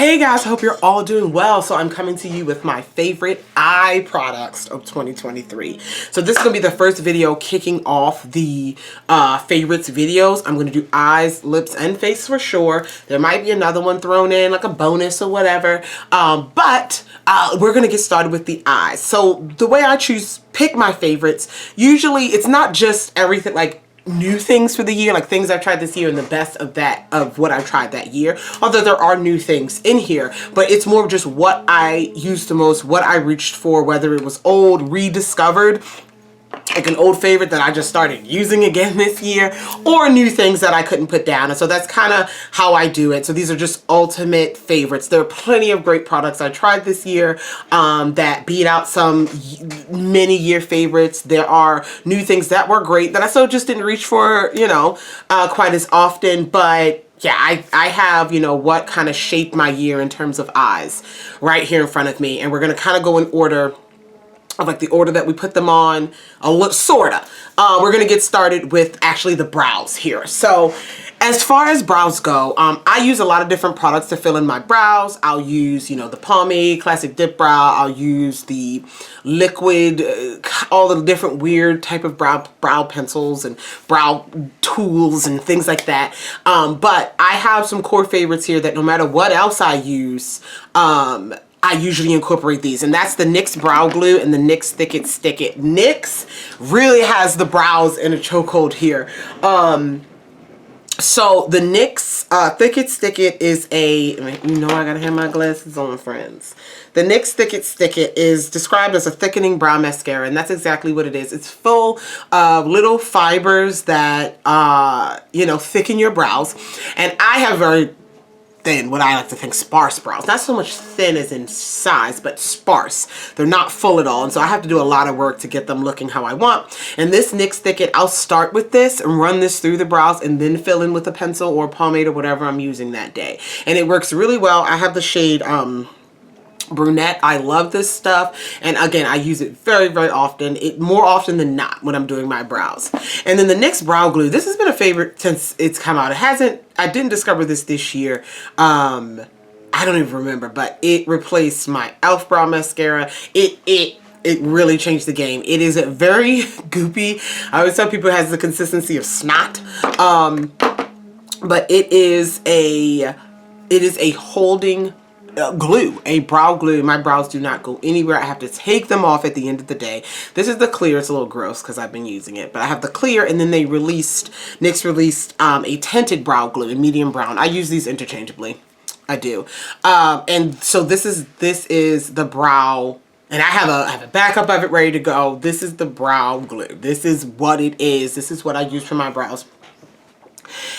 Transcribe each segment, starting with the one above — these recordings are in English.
Hey guys, hope you're all doing well. So I'm coming to you with my favorite eye products of 2023. So this is going to be the first video kicking off the favorites videos. I'm going to do eyes, lips, and face for sure. There might be another one thrown in like a bonus or whatever. But we're going to get started with the eyes. So the way I pick my favorites, usually it's not just everything like new things for the year, like things I've tried this year and the best of what I've tried that year, although there are new things in here, but it's more just what I used the most, what I reached for, whether it was old, rediscovered, like an old favorite that I just started using again this year, or new things that I couldn't put down. And so that's kind of how I do it. So these are just ultimate favorites. There are plenty of great products I tried this year that beat out some many year favorites. There are new things that were great that I still just didn't reach for, you know, quite as often. But yeah, I have, you know, what kind of shaped my year in terms of eyes right here in front of me. And we're going to kind of go in order of like the order that we put them on, sorta. We're gonna get started with actually the brows here. So as far as brows go, I use a lot of different products to fill in my brows. I'll use, you know, the pomade, classic dip brow. I'll use the liquid, all the different weird type of brow pencils and brow tools and things like that. But I have some core favorites here that no matter what else I use, I usually incorporate these, and that's the NYX Brow Glue and the NYX Thick It Stick It. NYX really has the brows in a chokehold here. So the NYX Thick It Stick It is you know I gotta have my glasses on, friends. The NYX Thick It Stick It is described as a thickening brow mascara, and that's exactly what it is. It's full of little fibers that, you know, thicken your brows. And I have very thin, what I like to think sparse brows. Not so much thin as in size, but sparse. They're not full at all, and so I have to do a lot of work to get them looking how I want. And this NYX Thick It, I'll start with this and run this through the brows and then fill in with a pencil or pomade or whatever I'm using that day. And it works really well. I have the shade brunette. I love this stuff, and again I use it very often, more often than not when I'm doing my brows. And then the NYX Brow Glue, this has been a favorite since it's come out. I didn't discover this year. I don't even remember, but it replaced my e.l.f. brow mascara. It really changed the game. It is a very goopy, I always tell people it has the consistency of snot, but it is a holding glue, a brow glue. My brows do not go anywhere. I have to take them off at the end of the day. This is the clear. It's a little gross because I've been using it, but I have the clear, and then NYX released a tinted brow glue in medium brown. I use these interchangeably. I do. And so this is the brow, and I have a backup of it ready to go. This is the brow glue. This is what it is. This is what I use for my brows.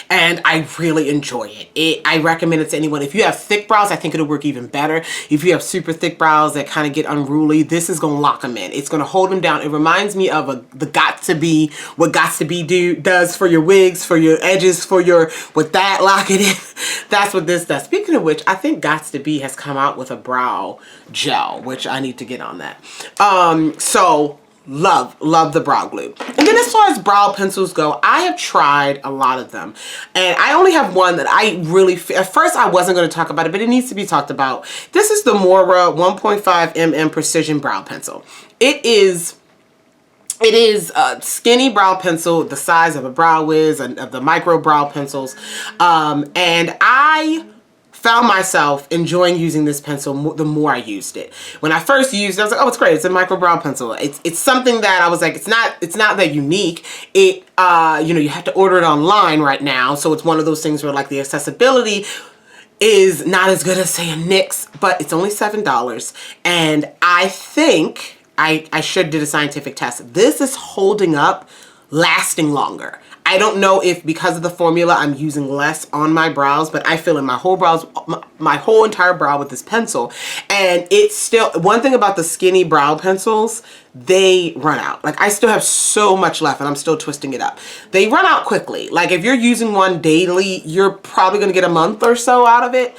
And I really enjoy it. I recommend it to anyone. If you have thick brows, I think it'll work even better. If you have super thick brows that kind of get unruly, this is going to lock them in. It's going to hold them down. It reminds me of what Got To Be does for your wigs, for your edges, with that lock it in. That's what this does. Speaking of which, I think Got To Be has come out with a brow gel, which I need to get on that. So love the brow glue. And then as far as brow pencils go, I have tried a lot of them, and I only have one that I really at first I wasn't going to talk about it, but it needs to be talked about. This is the Mora 1.5 mm Precision Brow Pencil. It is a skinny brow pencil the size of a Brow Wiz and of the micro brow pencils, and I found myself enjoying using this pencil the more I used it. When I first used it, I was like, oh, it's great. It's a micro brow pencil. It's something that I was like, it's not that unique. You know, you have to order it online right now. So it's one of those things where like the accessibility is not as good as say a NYX, but it's only $7. And I think I should did a scientific test. This is holding up, lasting longer. I don't know if because of the formula I'm using less on my brows, but I fill in my whole entire brow with this pencil, and it's still, one thing about the skinny brow pencils, they run out. Like I still have so much left and I'm still twisting it up. They run out quickly. Like if you're using one daily, you're probably going to get a month or so out of it.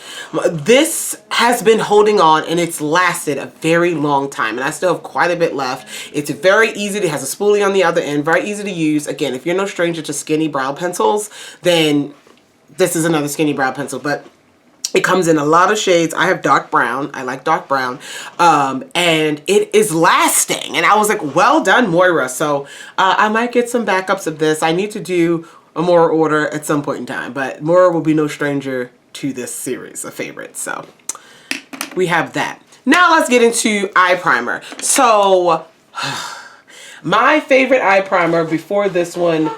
This has been holding on and it's lasted a very long time, and I still have quite a bit left. It's very easy. It has a spoolie on the other end, very easy to use. Again, if you're no stranger to skinny brow pencils, then this is another skinny brow pencil, but It comes in a lot of shades. I have dark brown. I like dark brown. And it is lasting. And I was like, well done, Moira. So I might get some backups of this. I need to do a Moira order at some point in time. But Moira will be no stranger to this series of favorites. So we have that. Now let's get into eye primer. So my favorite eye primer before this one,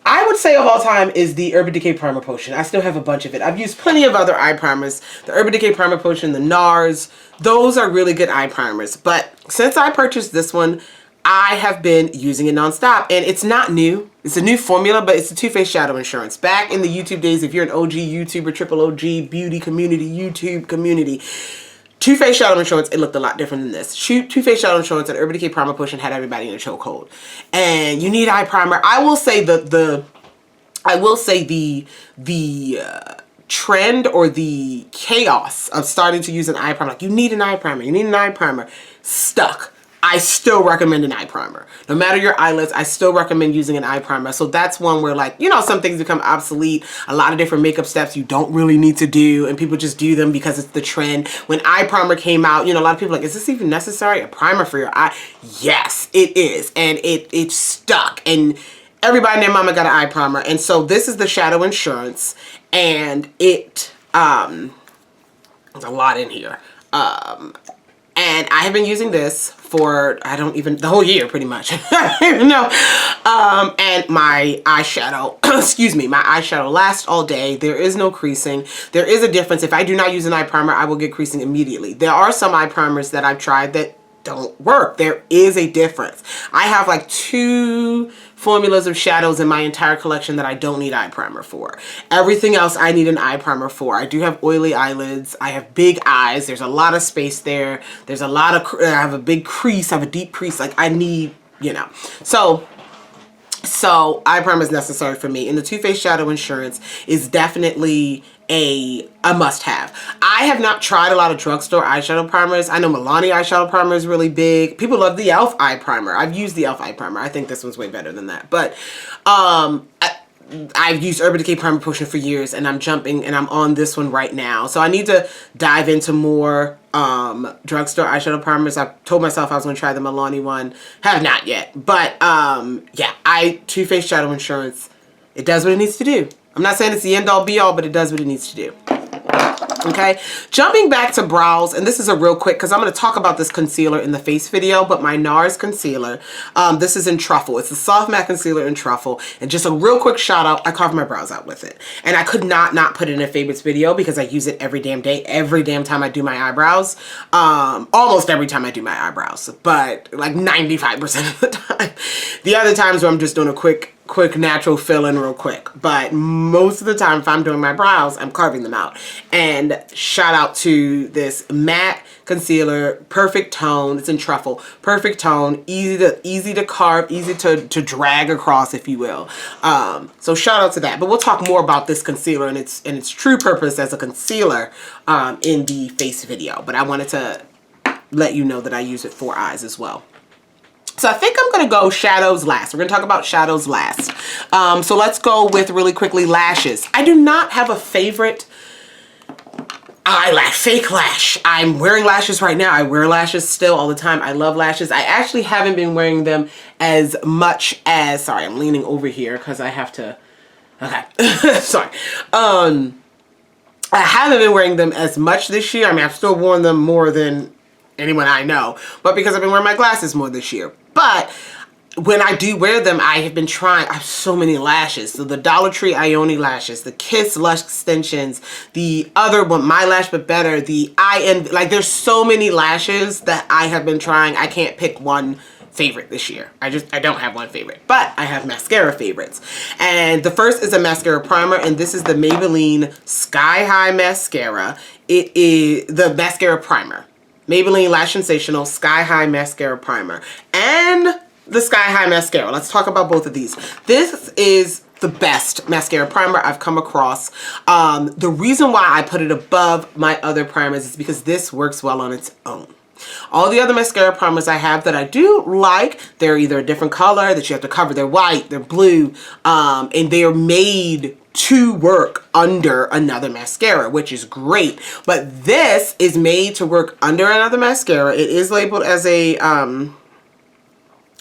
I would say of all time, is the Urban Decay Primer Potion. I still have a bunch of it. I've used plenty of other eye primers. The Urban Decay Primer Potion, the NARS, those are really good eye primers. But since I purchased this one, I have been using it nonstop. And it's not new. It's a new formula, but it's a Too Faced Shadow Insurance. Back in the YouTube days, if you're an OG YouTuber, triple OG, beauty community, YouTube community, Too Faced Shadow Insurance, it looked a lot different than this. Too Faced Shadow Insurance and Urban Decay Primer Potion had everybody in a chokehold. And you need eye primer. I will say the trend or the chaos of starting to use an eye primer, like you need an eye primer, you need an eye primer, stuck. I still recommend an eye primer. No matter your eyelids, I still recommend using an eye primer. So that's one where, like, you know, some things become obsolete. A lot of different makeup steps you don't really need to do, and people just do them because it's the trend. When eye primer came out, you know, a lot of people are like, is this even necessary? A primer for your eye? Yes, it is. And it stuck. And everybody and their mama got an eye primer. And so this is the Shadow Insurance. And it, there's a lot in here. And I have been using this for, the whole year pretty much. I don't even know. And my eyeshadow, excuse me, my eyeshadow lasts all day. There is no creasing. There is a difference. If I do not use an eye primer, I will get creasing immediately. There are some eye primers that I've tried that don't work. There is a difference. I have like 2 formulas of shadows in my entire collection that I don't need eye primer for. Everything else I need an eye primer for. I do have oily eyelids. I have big eyes. There's a lot of space there. There's a lot of, I have a big crease. I have a deep crease. Like I need, you know. So eye primer is necessary for me. And the Too Faced Shadow Insurance is definitely a must-have. I have not tried a lot of drugstore eyeshadow primers. I know Milani eyeshadow primer is really big. People love the e.l.f. eye primer. I've used the e.l.f. eye primer. I think this one's way better than that. But I've used Urban Decay Primer Potion for years, and I'm on this one right now. So I need to dive into more drugstore eyeshadow primers. I told myself I was going to try the Milani one. Have not yet. But yeah, Too Faced Shadow Insurance, it does what it needs to do. I'm not saying it's the end all be all, but it does what it needs to do. Okay, jumping back to brows, and this is a real quick, because I'm going to talk about this concealer in the face video, but my NARS concealer, this is in Truffle. It's a soft matte concealer in Truffle, and just a real quick shout out, I carved my brows out with it, and I could not put it in a favorites video because I use it every damn day, every damn time I do my eyebrows, almost every time I do my eyebrows, but like 95% of the time. The other times where I'm just doing a quick natural fill in real quick, but most of the time if I'm doing my brows, I'm carving them out. And shout out to this matte concealer, perfect tone. It's in Truffle, perfect tone, easy to carve, easy to drag across, if you will. So shout out to that. But we'll talk more about this concealer and its true purpose as a concealer in the face video. But I wanted to let you know that I use it for eyes as well. So I think I'm going to go shadows last. We're going to talk about shadows last. So let's go with, really quickly, lashes. I do not have a favorite eyelash, fake lash. I'm wearing lashes right now. I wear lashes still all the time. I love lashes. I actually haven't been wearing them as much as, sorry, I'm leaning over here because I have to, okay, sorry. I haven't been wearing them as much this year. I mean, I've still worn them more than anyone I know, but because I've been wearing my glasses more this year. But when I do wear them, I have been trying, I have so many lashes. So the Dollar Tree Ioni lashes, the Kiss Lush extensions, the other one, My Lash But Better, the like there's so many lashes that I have been trying. I can't pick one favorite this year. I don't have one favorite, but I have mascara favorites. And the first is a mascara primer, and this is the Maybelline Sky High Mascara. It is the mascara primer. Maybelline Lash Sensational Sky High Mascara Primer and the Sky High Mascara. Let's talk about both of these. This is the best mascara primer I've come across. The reason why I put it above my other primers is because this works well on its own. All the other mascara primers I have that I do like, they're either a different color that you have to cover. They're white, they're blue, and they're made to work under another mascara, which is great. But this is made to work under another mascara. It is labeled as a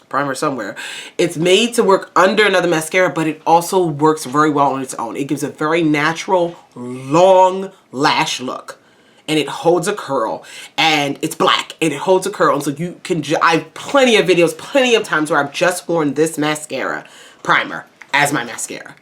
primer somewhere. It's made to work under another mascara, but it also works very well on its own. It gives a very natural, long lash look. And it holds a curl, and it's black, and it holds a curl. And so you can, I have plenty of videos, plenty of times where I've just worn this mascara primer as my mascara.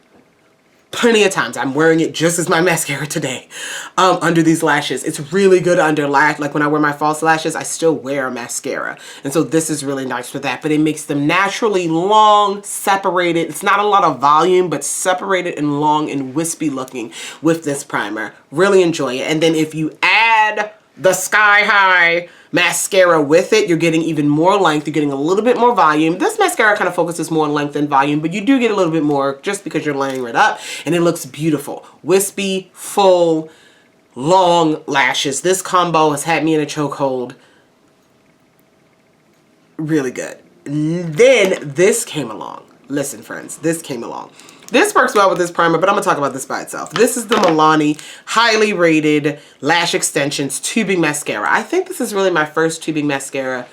Plenty of times. I'm wearing it just as my mascara today under these lashes. It's really good under lash. Like when I wear my false lashes, I still wear a mascara. And so this is really nice for that. But it makes them naturally long, separated. It's not a lot of volume, but separated and long and wispy looking with this primer. Really enjoy it. And then if you add the Sky High mascara with it, you're getting even more length. You're getting a little bit more volume. This mascara kind of focuses more on length than volume, but you do get a little bit more just because you're layering it up, and it looks beautiful. Wispy, full, long lashes. This combo has had me in a chokehold. Really good. Then this came along. Listen, friends, this came along. This works well with this primer, but I'm going to talk about this by itself. This is the Milani highly rated Lash Extensions Tubing Mascara. I think this is really my first tubing mascara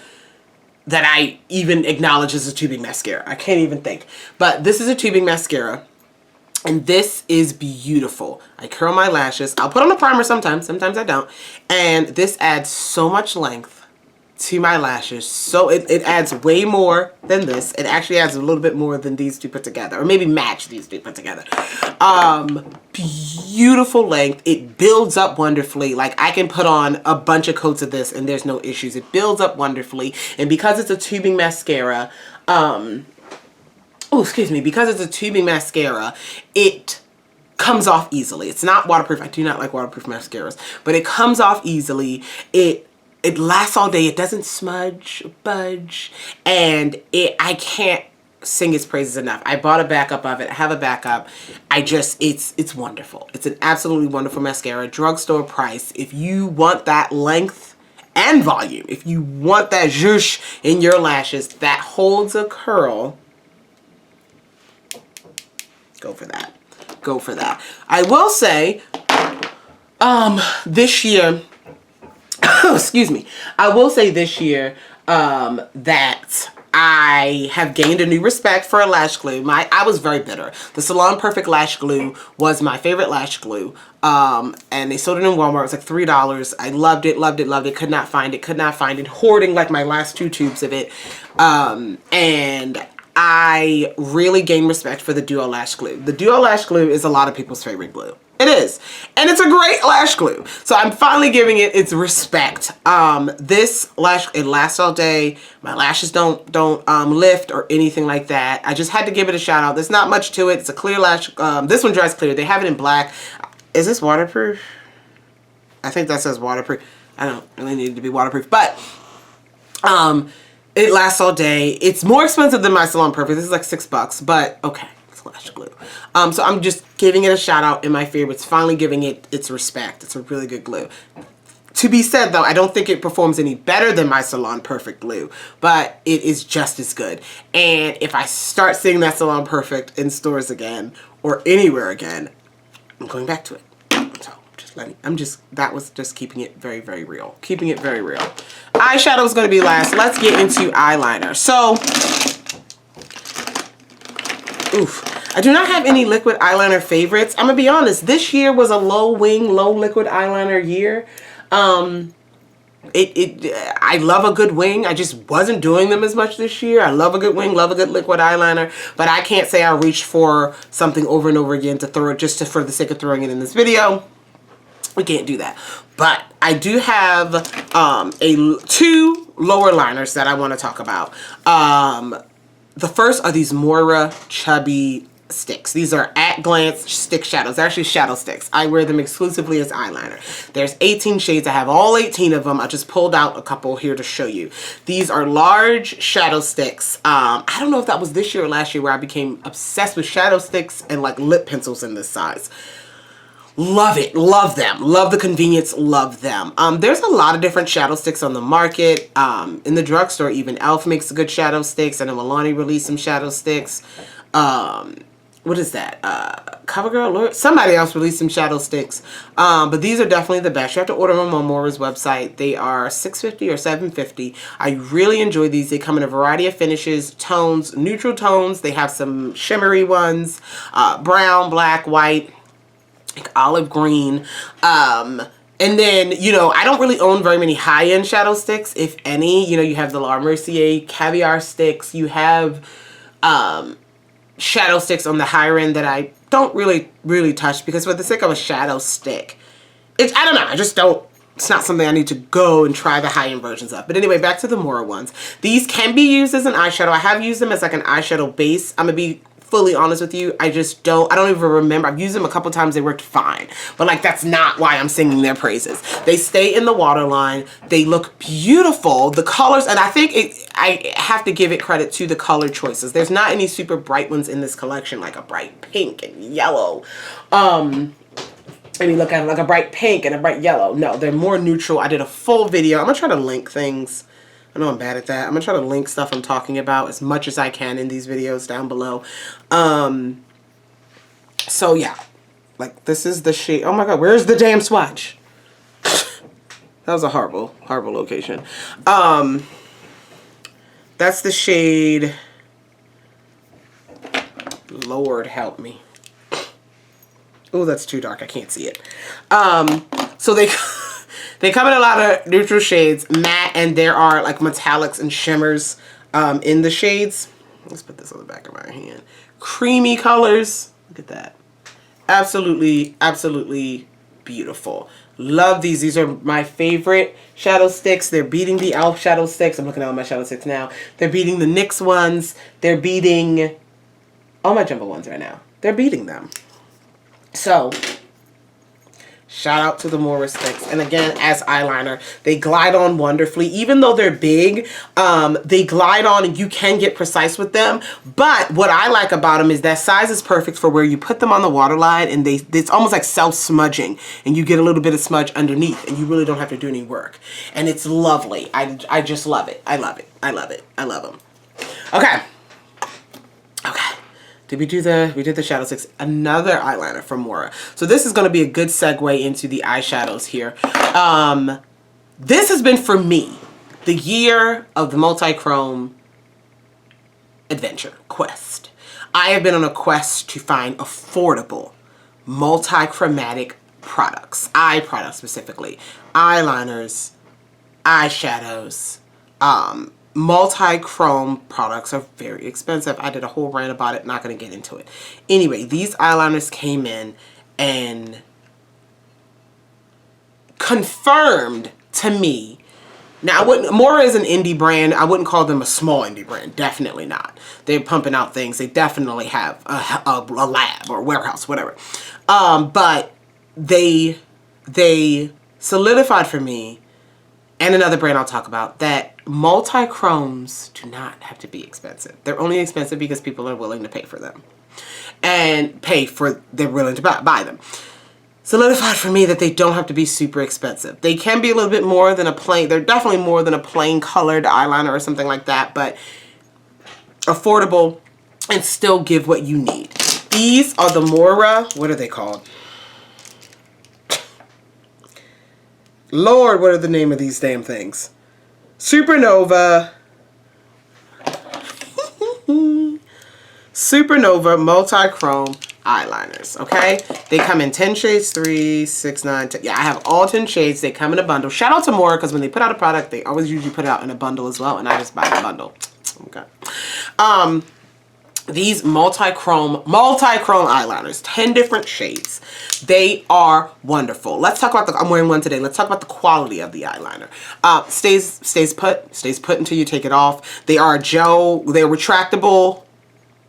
that I even acknowledge as a tubing mascara. I can't even think. But this is a tubing mascara, and this is beautiful. I curl my lashes. I'll put on a primer sometimes. Sometimes I don't. And this adds so much length to my lashes. So it adds way more than this. It actually adds a little bit more than these two put together, or maybe match these two put together. Beautiful length. It builds up wonderfully. Like I can put on a bunch of coats of this and there's no issues. It builds up wonderfully. And because it's a tubing mascara, because it's a tubing mascara, it comes off easily. It's not waterproof. I do not like waterproof mascaras, but it comes off easily. It lasts all day. It doesn't smudge, budge, and I can't sing its praises enough. I bought a backup of it. I have a backup. It's wonderful. It's an absolutely wonderful mascara. Drugstore price. If you want that length and volume, if you want that zhoosh in your lashes that holds a curl, go for that. Go for that. I will say, this year, excuse me. I will say this year that I have gained a new respect for a lash glue. I was very bitter. The Salon Perfect Lash Glue was my favorite lash glue. And they sold it in Walmart. It was like $3. I loved it, loved it, loved it. Could not find it. Hoarding like my last 2 tubes of it. And I really gained respect for the Duo Lash Glue. The Duo Lash Glue is a lot of people's favorite glue. It is. And it's a great lash glue. So I'm finally giving it its respect. This lash, it lasts all day. My lashes don't lift or anything like that. I just had to give it a shout out. There's not much to it. It's a clear lash. This one dries clear. They have it in black. Is this waterproof? I think that says waterproof. I don't really need it to be waterproof, but it lasts all day. It's more expensive than my Salon Perfect. This is like $6, but okay. Lash glue. So I'm just giving it a shout out in my favorites, finally giving it its respect. It's a really good glue. To be said though, I don't think it performs any better than my Salon Perfect glue, but it is just as good. And if I start seeing that Salon Perfect in stores again or anywhere again, I'm going back to it. So that was just keeping it very, very real. Keeping it very real. Eyeshadow is going to be last. Let's get into eyeliner. So, I do not have any liquid eyeliner favorites. I'm going to be honest. This year was a low wing, low liquid eyeliner year. I love a good wing. I just wasn't doing them as much this year. I love a good wing, love a good liquid eyeliner, but I can't say I reached for something over and over again to throw it for the sake of throwing it in this video. We can't do that. But I do have 2 lower liners that I want to talk about. The first are these Moira Chubby sticks. These are at glance stick shadows. They're actually shadow sticks. I wear them exclusively as eyeliner. There's 18 shades. I have all 18 of them. I just pulled out a couple here to show you. These are large shadow sticks. I don't know if that was this year or last year where I became obsessed with shadow sticks and like lip pencils in this size. Love it. Love them. Love the convenience. Love them. There's a lot of different shadow sticks on the market. In the drugstore, even e.l.f. makes good shadow sticks. I know Milani released some shadow sticks. what is that? CoverGirl? Somebody else released some shadow sticks. But these are definitely the best. You have to order them on Mora's website. They are $6.50 or $7.50. I really enjoy these. They come in a variety of finishes, tones, neutral tones. They have some shimmery ones, brown, black, white, like olive green. And then, you know, I don't really own very many high-end shadow sticks, if any. You know, you have the La Mercier Caviar sticks. You have shadow sticks on the higher end that I don't really touch, because for the sake of a shadow stick, I don't know, I just don't, it's not something I need to go and try the high-end versions of. But anyway, back to the Mora ones. These can be used as an eyeshadow. I have used them as like an eyeshadow base. I'm gonna be fully honest with you, I don't even remember. I've used them a couple times, they worked fine, but like that's not why I'm singing their praises. They stay in the waterline, they look beautiful, the colors, and I think I have to give it credit to the color choices. There's not any super bright ones in this collection, like a bright pink and yellow. I mean, look at it, like a bright pink and a bright yellow. No, they're more neutral. I did a full video. I'm gonna try to link things. I know I'm bad at that. I'm gonna try to link stuff I'm talking about as much as I can in these videos down below. So yeah, like this is the shade. Oh my God, where's the damn swatch? That was a horrible location. That's the shade. Lord help me. Oh, that's too dark. I can't see it. So they come in a lot of neutral shades, matte, and there are like metallics and shimmers in the shades. Let's put this on the back of my hand. Creamy colors. Look at that. Absolutely, absolutely beautiful. Love these. These are my favorite shadow sticks. They're beating the e.l.f. shadow sticks. I'm looking at all my shadow sticks now. They're beating the NYX ones. They're beating all my jumbo ones right now. They're beating them. So shout out to the Mora sticks. And again, as eyeliner, they glide on wonderfully. Even though they're big, they glide on and you can get precise with them. But what I like about them is that size is perfect for where you put them on the waterline and it's almost like self-smudging. And you get a little bit of smudge underneath and you really don't have to do any work. And it's lovely. I just love it. I love it. I love it. I love them. Okay. Okay. We did the shadow sticks. Another eyeliner from Mora. So this is going to be a good segue into the eyeshadows here. This has been, for me, the year of the Multichrome adventure, quest. I have been on a quest to find affordable, multi-chromatic products. Eye products specifically. Eyeliners, eyeshadows, multi-chrome products are very expensive. I did a whole rant about it, not going to get into it. Anyway, these eyeliners came in and confirmed to me. Now, Mora is an indie brand. I wouldn't call them a small indie brand. Definitely not. They're pumping out things. They definitely have a lab or warehouse, whatever. But they solidified for me, and another brand I'll talk about, that multi-chromes do not have to be expensive. They're only expensive because people are willing to pay for them. And they're willing to buy them. Solidified for me that they don't have to be super expensive. They can be a little bit more than they're definitely more than a plain colored eyeliner or something like that, but affordable and still give what you need. These are the Mora, what are they called? Lord, what are the name of these damn things? Supernova. Supernova Multichrome eyeliners, okay? They come in 10 shades, 3, 6, 9, 10. Yeah, I have all 10 shades. They come in a bundle. Shout out to Mora, because when they put out a product, they always usually put it out in a bundle as well, and I just buy the bundle. Okay. These multi-chrome eyeliners, 10 different shades. They are wonderful. Let's talk about I'm wearing one today. Let's talk about the quality of the eyeliner. Stays put until you take it off. They are gel, they're retractable.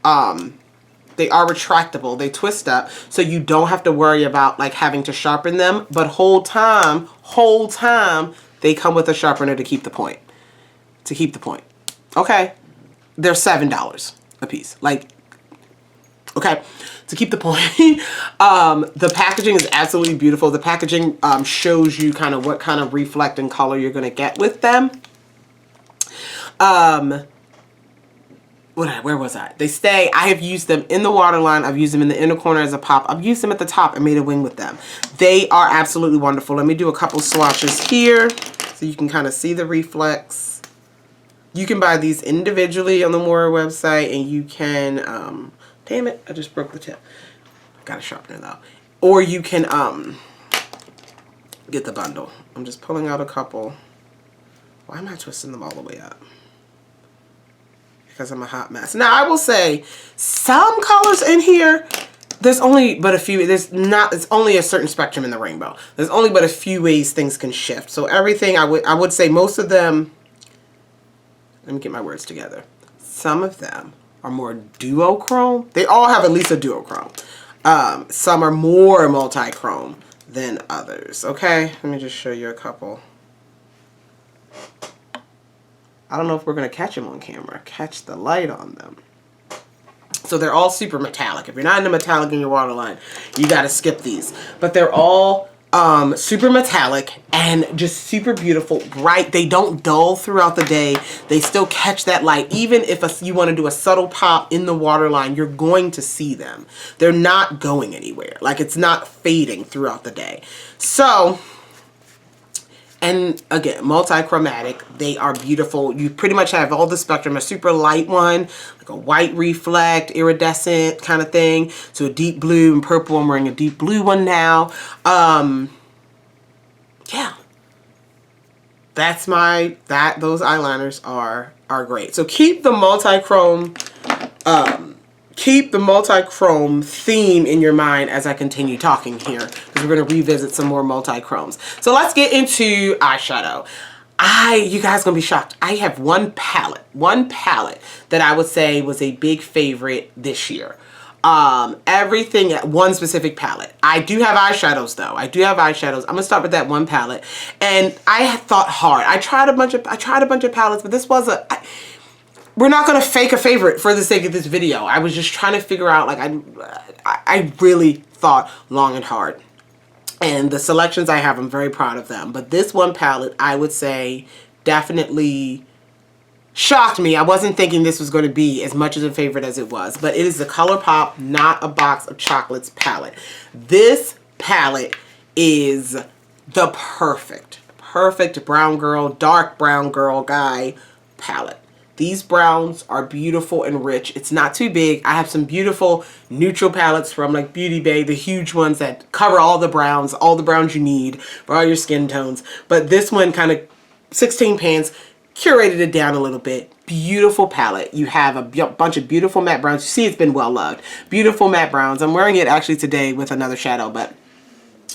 They are retractable. They twist up, so you don't have to worry about like having to sharpen them, but whole time, they come with a sharpener to keep the point. Okay? They're $7 a piece. Like, okay, to keep the point. The packaging is absolutely beautiful. The packaging shows you kind of what kind of reflecting color you're going to get with them. where was I? They stay. I have used them in the waterline. I've used them in the inner corner as a pop. I've used them at the top and made a wing with them. They are absolutely wonderful. Let me do a couple swatches here so you can kind of see the reflex. You can buy these individually on the Mora website, and you can, damn it, I just broke the tip. Got a sharpener though. Or you can get the bundle. I'm just pulling out a couple. Why am I twisting them all the way up? Because I'm a hot mess. Now I will say some colors in here, there's only but a few, it's only a certain spectrum in the rainbow. There's only but a few ways things can shift. So everything, I would say most of them, let me get my words together. Some of them are more duochrome. They all have at least a duochrome. Some are more multi-chrome than others. Okay, let me just show you a couple. I don't know if we're going to catch them on camera. Catch the light on them. So they're all super metallic. If you're not into metallic in your waterline, you got to skip these. But they're all super metallic and just super beautiful, bright. They don't dull throughout the day. They still catch that light. Even if you want to do a subtle pop in the waterline, you're going to see them. They're not going anywhere. Like, it's not fading throughout the day. So, and again, multi-chromatic, they are beautiful. You pretty much have all the spectrum, a super light one, like a white reflect, iridescent kind of thing, to a deep blue and purple. I'm wearing a deep blue one now. Yeah. That's those eyeliners are great. So keep the multi-chrome, theme in your mind as I continue talking here, because we're going to revisit some more multi-chromes. So let's get into eyeshadow. You guys gonna be shocked. I have one palette that I would say was a big favorite this year. Everything, one specific palette. I do have eyeshadows though. I'm gonna start with that one palette. And I thought hard. I tried a bunch of palettes, but this was we're not gonna fake a favorite for the sake of this video. I was just trying to figure out, like, I really thought long and hard. And the selections I have, I'm very proud of them. But this one palette, I would say, definitely shocked me. I wasn't thinking this was going to be as much of a favorite as it was. But it is the ColourPop Not a Box of Chocolates palette. This palette is the perfect brown girl, dark brown girl guy palette. These browns are beautiful and rich. It's not too big. I have some beautiful neutral palettes from like Beauty Bay, the huge ones that cover all the browns you need for all your skin tones. But this one kind of 16 pans, curated it down a little bit. Beautiful palette. You have a bunch of beautiful matte browns. You see it's been well loved. Beautiful matte browns. I'm wearing it actually today with another shadow, but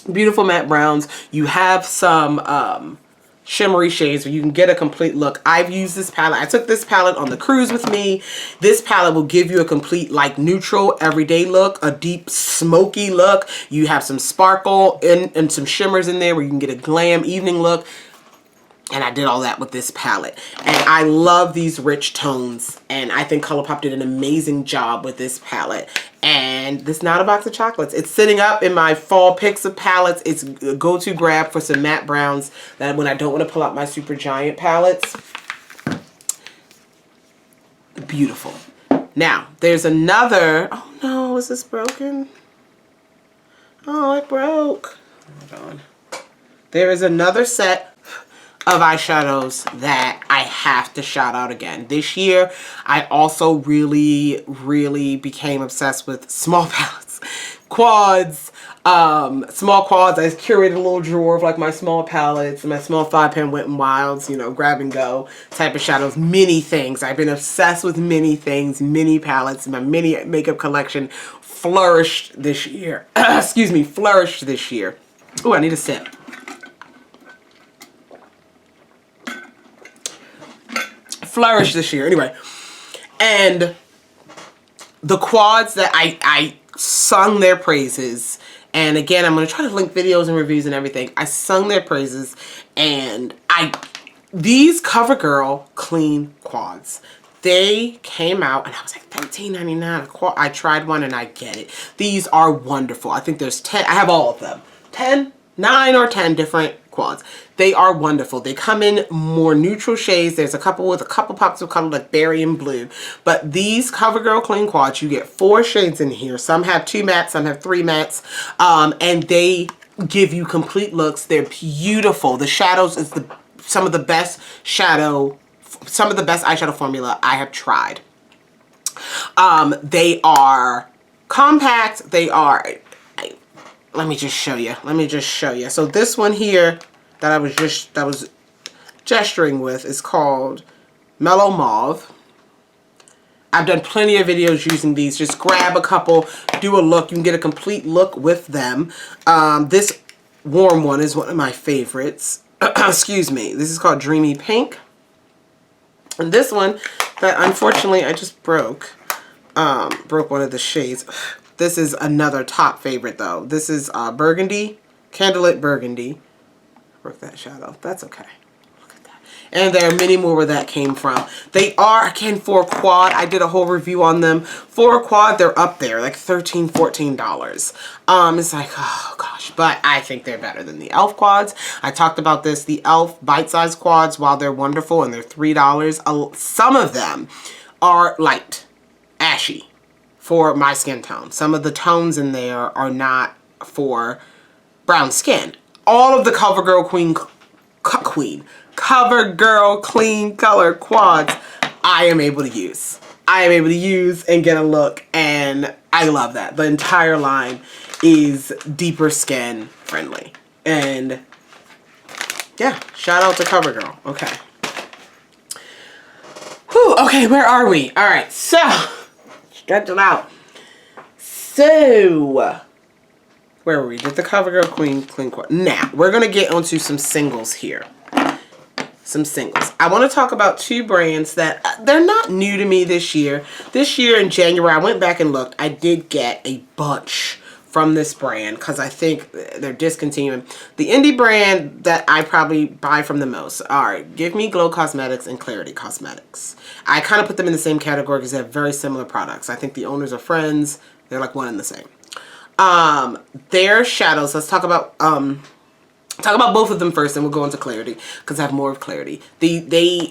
beautiful matte browns. You have some shimmery shades where you can get a complete look. I've used this palette. I took this palette on the cruise with me. This palette will give you a complete, like, neutral everyday look, a deep smoky look. You have some sparkle and some shimmers in there where you can get a glam evening look. And I did all that with this palette. And I love these rich tones. And I think ColourPop did an amazing job with this palette. And this is Not a Box of Chocolates. It's sitting up in my fall picks of palettes. It's a go-to grab for some matte browns that when I don't want to pull out my super giant palettes. Beautiful. Now, there's another. Oh no, is this broken? Oh, it broke. Hold on. There is another set of eyeshadows that I have to shout out again. This year, I also really became obsessed with small palettes. Quads, small quads. I curated a little drawer of like my small palettes, my small 5-pan Wet n Wilds, you know, grab and go type of shadows, mini things. I've been obsessed with mini things, mini palettes. My mini makeup collection flourished this year. Excuse me, flourished this year. Oh, I need a sip. Flourish this year. Anyway, and the quads that I sung their praises, and again, I'm going to try to link videos and reviews and everything. I sung their praises, and these CoverGirl clean quads, they came out and I was like $13.99 a quad. I tried one and I get it. These are wonderful. I think there's 10. I have all of them. 9 or 10 different quads. They are wonderful. They come in more neutral shades. There's a couple with a couple pops of color like berry and blue. But these CoverGirl Clean Quads, you get 4 shades in here. Some have 2 mattes, some have 3 mattes. And they give you complete looks. They're beautiful. The shadows is some of the best eyeshadow formula I have tried. They are compact. They are, let me just show you. So this one here that I was gesturing with is called Mellow Mauve. I've done plenty of videos using these. Just grab a couple, do a look. You can get a complete look with them. This warm one is one of my favorites. Excuse me. This is called Dreamy Pink. And this one that unfortunately I just broke one of the shades. This is another top favorite though. This is Burgundy, Candlelit Burgundy. Broke that shadow. That's okay. And there are many more where that came from. They are, again, for a quad. I did a whole review on them. For a quad, they're up there, like $13, $14. It's like, oh gosh, but I think they're better than the e.l.f. quads. I talked about this. The e.l.f. bite-sized quads, while they're wonderful and they're $3, some of them are light, ashy for my skin tone. Some of the tones in there are not for brown skin. All of the CoverGirl CoverGirl Clean Color Quads I am able to use. And get a look, and I love that. The entire line is deeper skin friendly. And yeah, shout out to CoverGirl. Okay. Whew, okay, where are we? All right, so stretch it out. So where were we? Did the CoverGirl Clean Quad. Now we're gonna get onto some singles here. I want to talk about 2 brands that they're not new to me this year. This year in January, I went back and looked. I did get a bunch from this brand because I think they're discontinuing. The indie brand that I probably buy from the most are Give Me Glow Cosmetics and Clarity Cosmetics. I kind of put them in the same category because they have very similar products. I think the owners are friends. They're like one and the same. Their shadows, let's talk about both of them first, and we'll go into Clarity because I have more of Clarity.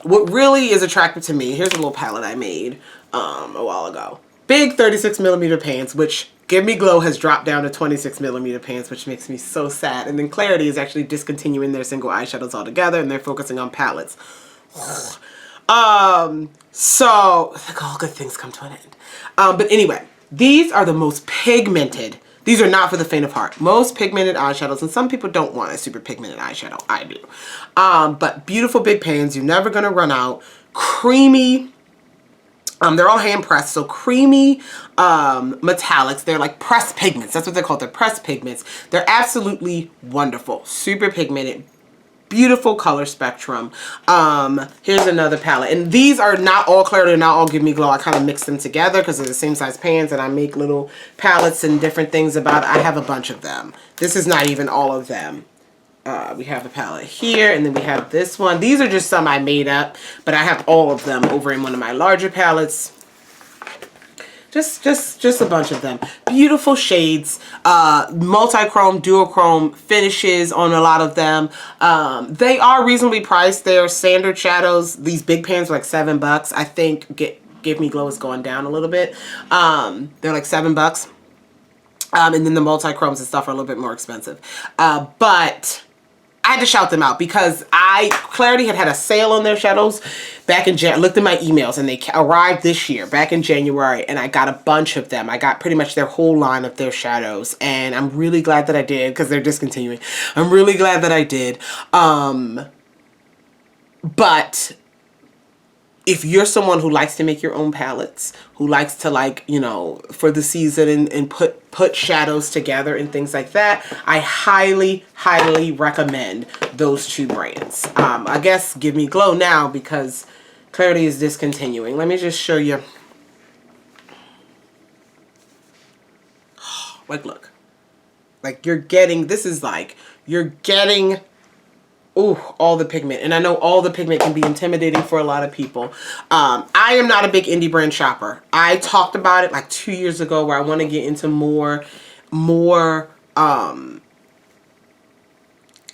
What really is attractive to me, here's a little palette I made a while ago. Big 36mm pans, which Give Me Glow has dropped down to 26mm pans, which makes me so sad. And then Clarity is actually discontinuing their single eyeshadows altogether, and they're focusing on palettes. So like all good things come to an end. But anyway, these are the most pigmented. These are not for the faint of heart. Most pigmented eyeshadows, and some people don't want a super pigmented eyeshadow. I do. But beautiful big pans. You're never going to run out. Creamy. They're all hand pressed, so creamy metallics. They're like pressed pigments. That's what they're called. They're pressed pigments. They're absolutely wonderful. Super pigmented. Beautiful color spectrum. Here's another palette. And these are not all Clarity, not all Give Me Glow. I kind of mix them together because they're the same size pans, and I make little palettes and different things about it. I have a bunch of them. This is not even all of them. We have a palette here, and then we have this one. These are just some I made up, but I have all of them over in one of my larger palettes. Just a bunch of them. Beautiful shades, multi-chrome, duochrome finishes on a lot of them. They are reasonably priced. They're standard shadows. These big pans are like $7. I think Give Me Glow is going down a little bit. They're like $7. And then the multi-chromes and stuff are a little bit more expensive. But I had to shout them out because Clarity had a sale on their shadows back in January. I looked at my emails, and they arrived this year, back in January, and I got a bunch of them. I got pretty much their whole line of their shadows, and I'm really glad that I did because they're discontinuing. I'm really glad that I did. But if you're someone who likes to make your own palettes, who likes to, like, you know, for the season and put shadows together and things like that, I highly, highly recommend those 2 brands. I guess Give Me Glow now because Clarity is discontinuing. Let me just show you. Like, look. Like, you're getting ooh, all the pigment. And I know all the pigment can be intimidating for a lot of people. I am not a big indie brand shopper. I talked about it like 2 years ago where I want to get into more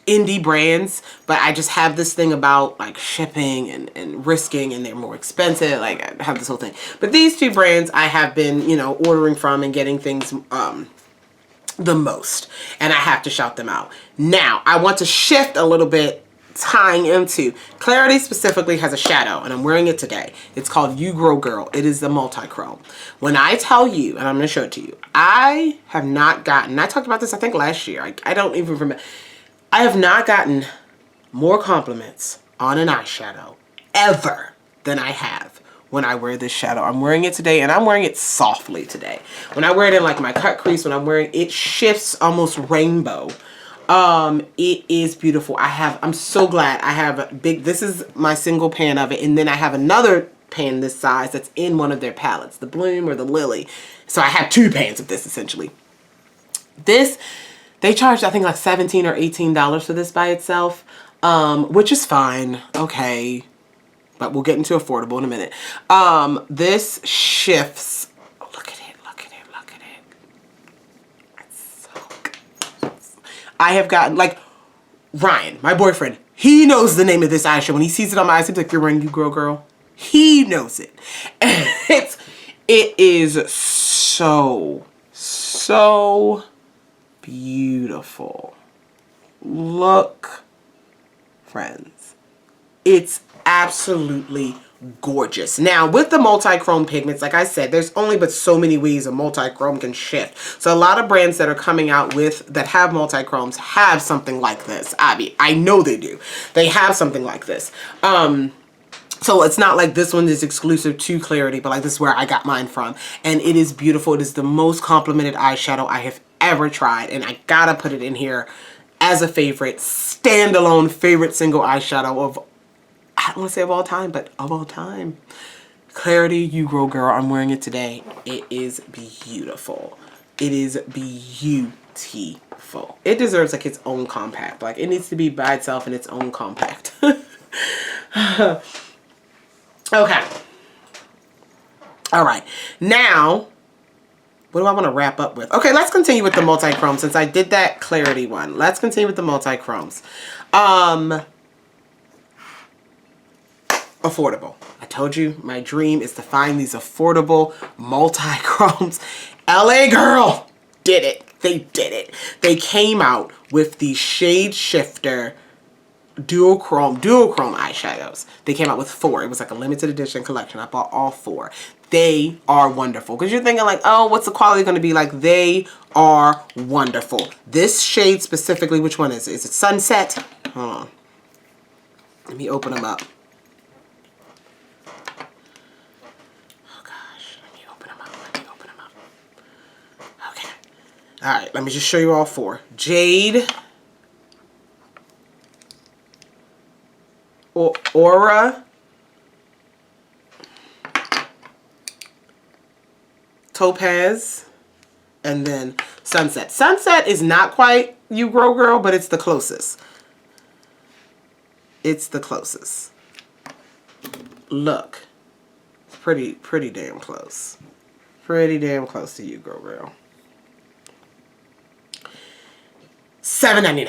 indie brands, but I just have this thing about like shipping and risking, and they're more expensive. Like I have this whole thing. But these two brands I have been, you know, ordering from and getting things the most, and I have to shout them out. Now, I want to shift a little bit, tying into Clarity specifically has a shadow, and I'm wearing it today. It's called You Grow Girl. It is the Multichrome. When I tell you, and I'm going to show it to you, I have not gotten, I talked about this I think last year, I don't even remember, I have not gotten more compliments on an eyeshadow ever than I have when I wear this shadow. I'm wearing it today, and I'm wearing it softly today. When I wear it in like my cut crease, when I'm wearing it, shifts almost rainbow. It is beautiful. I'm so glad I have a big, this is my single pan of it, and then I have another pan this size that's in one of their palettes, the Bloom or the Lily. So I have two pans of this essentially. This, they charged I think like $17 or $18 for this by itself, which is fine. Okay. But we'll get into affordable in a minute. This shifts. Oh, look at it, look at it, look at it. It's so good. I have gotten, like, Ryan, my boyfriend, he knows the name of this eyeshadow. When he sees it on my eyes, he's like, "You're wearing You Grow Girl." He knows it. And it is so, so beautiful. Look, friends. It's absolutely gorgeous. Now, with the multi-chrome pigments, like I said, there's only but so many ways a multi-chrome can shift. So a lot of brands that are coming out with, that have multi-chromes, have something like this. I know they do. They have something like this. So it's not like this one is exclusive to Clarity, but like this is where I got mine from. And it is beautiful. It is the most complimented eyeshadow I have ever tried. And I gotta put it in here as a favorite, standalone favorite single eyeshadow of, I don't want to say of all time, but of all time. Clarity You Grow Girl. I'm wearing it today. It is beautiful. It is beautiful. It deserves like its own compact. Like it needs to be by itself in its own compact. Okay. All right. Now, what do I want to wrap up with? Okay, let's continue with the multi-chrome since I did that Clarity one. Let's continue with the multi-chromes. Affordable. I told you my dream is to find these affordable multi-chromes. LA Girl did it. They did it. They came out with the Shade Shifter duochrome eyeshadows. They came out with 4. It was like a limited edition collection. I bought all 4. They are wonderful. Because you're thinking like, oh, what's the quality going to be like? They are wonderful. This shade specifically, which one is it? Is it Sunset? Hold on. Let me open them up. All right, let me just show you all 4. Jade, Aura, Topaz, and then Sunset. Sunset is not quite You Grow Girl, but it's the closest. It's the closest. Look, it's pretty damn close. Pretty damn close to You Grow Girl. $7.99.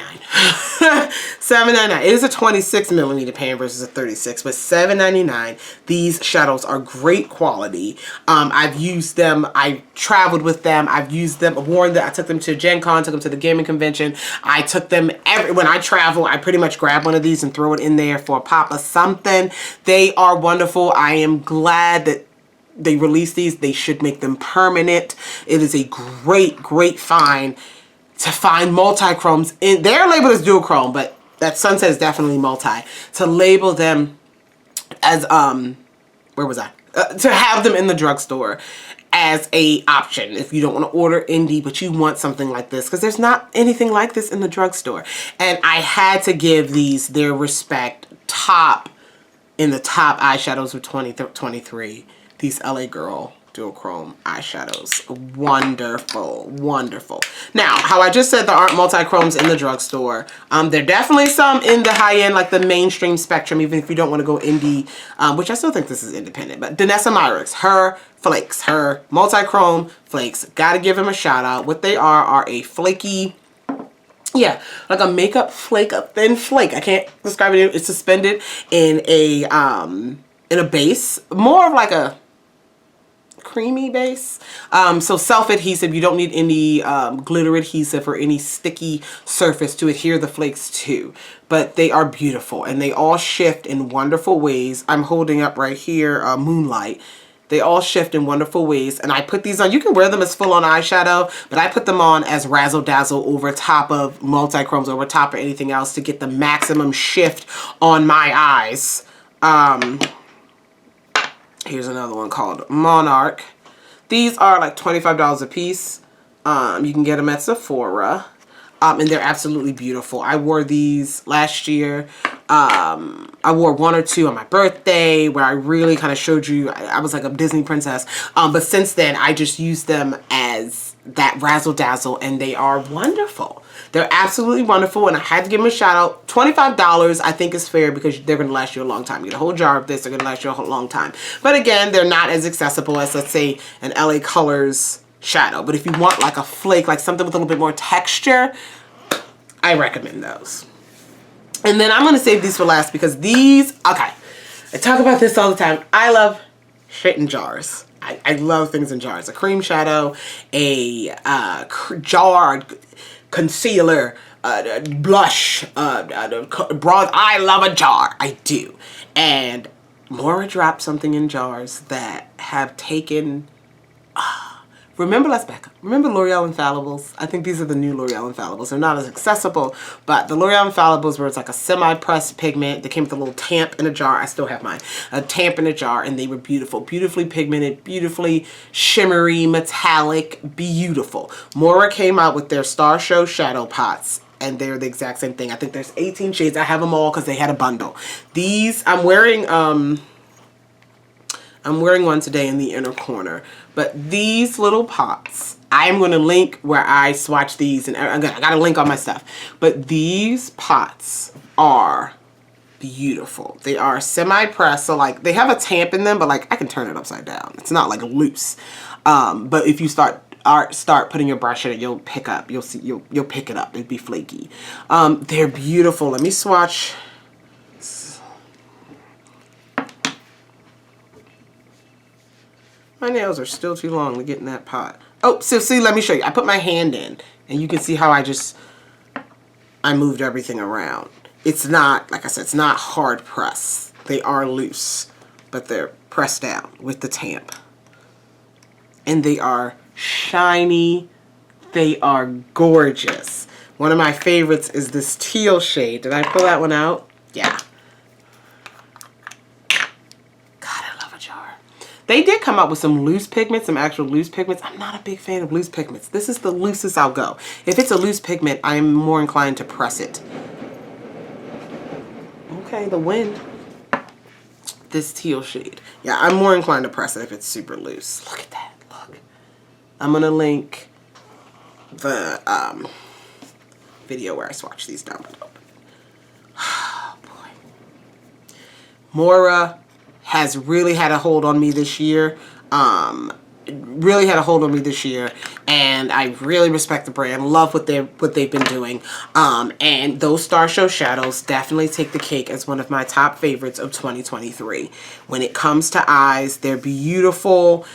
$7.99. It is a 26 millimeter pan versus a 36, but $7.99. These shadows are great quality. I've used them. I traveled with them. I've used them, worn them. I took them to Gen Con, took them to the gaming convention. I took them when I travel, I pretty much grab one of these and throw it in there for a pop of something. They are wonderful. I am glad that they released these. They should make them permanent. It is a great, great find to find multi-chromes. They're labeled as duochrome, but that Sunset is definitely multi. To label them as, where was I? To have them in the drugstore as a option if you don't want to order indie, but you want something like this, because there's not anything like this in the drugstore. And I had to give these their respect. In the top eyeshadows of 2023, these LA Girl duochrome eyeshadows. Wonderful, wonderful. Now, how I just said there aren't multi-chromes in the drugstore. There are definitely some in the high-end, like the mainstream spectrum, even if you don't want to go indie, which I still think this is independent. But Danessa Myricks, her flakes, her multi-chrome flakes, gotta give them a shout out. What they are a flaky, yeah, like a makeup flake, a thin flake. I can't describe it. It's suspended in a base, more of like a creamy base. So self-adhesive. You don't need any glitter adhesive or any sticky surface to adhere the flakes to. But they are beautiful and they all shift in wonderful ways. I'm holding up right here Moonlight. They all shift in wonderful ways. And I put these on. You can wear them as full-on eyeshadow, but I put them on as razzle dazzle over top of multi-chromes, over top of anything else to get the maximum shift on my eyes. Here's another one called Monarch. These are like $25 a piece. You can get them at Sephora. And they're absolutely beautiful. I wore these last year. I wore one or two on my birthday where I really kind of showed you I was like a Disney princess. But since then, I just use them as that razzle dazzle, and they are wonderful. They're absolutely wonderful, and I had to give them a shout out. $25 I think is fair because they're going to last you a long time. You get a whole jar of this, they're going to last you a whole long time. But again, they're not as accessible as, let's say, an LA Colors shadow. But if you want like a flake, like something with a little bit more texture, I recommend those. And then I'm going to save these for last because these, okay, I talk about this all the time. I love shit in jars. I love things in jars. A cream shadow, a jar, concealer, blush, bronze. I love a jar. I do. And Maura dropped something in jars that have taken... Remember, let's back up. Remember L'Oreal Infallibles? I think these are the new L'Oreal Infallibles. They're not as accessible, but the L'Oreal Infallibles where it's like a semi-pressed pigment. They came with a little tamp in a jar. I still have mine. A tamp in a jar, and they were beautiful. Beautifully pigmented, beautifully shimmery, metallic, beautiful. Maura came out with their Star Show shadow pots, and they're the exact same thing. I think there's 18 shades. I have them all because they had a bundle. These, I'm wearing one today in the inner corner. But these little pots, I'm going to link where I swatch these. And I got a link on my stuff. But these pots are beautiful. They are semi-pressed. So like they have a tamp in them, but like I can turn it upside down. It's not like loose. But if you start putting your brush in it, you'll pick up. You'll see. You'll pick it up. It'd be flaky. They're beautiful. Let me swatch. My nails are still too long to get in that pot. Oh, so see, let me show you. I put my hand in, and you can see how I moved everything around. It's not, like I said, it's not hard press. They are loose, but they're pressed down with the tamp. And they are shiny. They are gorgeous. One of my favorites is this teal shade. Did I pull that one out? Yeah. They did come up with some loose pigments, some actual loose pigments. I'm not a big fan of loose pigments. This is the loosest I'll go. If it's a loose pigment, I'm more inclined to press it. Okay, the wind. This teal shade. Yeah, I'm more inclined to press it if it's super loose. Look at that, look. I'm gonna link the video where I swatch these down below. Oh boy. Maura has really had a hold on me this year. Really had a hold on me this year, and I really respect the brand. Love what they've been doing. And those Star Show shadows definitely take the cake as one of my top favorites of 2023. When it comes to eyes, they're beautiful.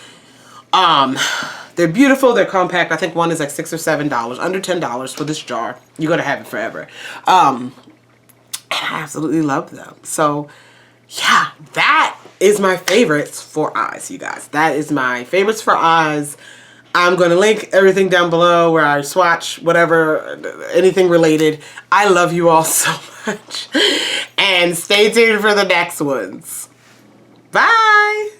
They're beautiful. They're compact. I think one is like $6 or $7, under $10 for this jar. You're gonna have it forever. And I absolutely love them. So yeah, that is my favorites for eyes, you guys. That is my favorites for eyes. I'm going to link everything down below where I swatch whatever, anything related. I love you all so much. And stay tuned for the next ones. Bye!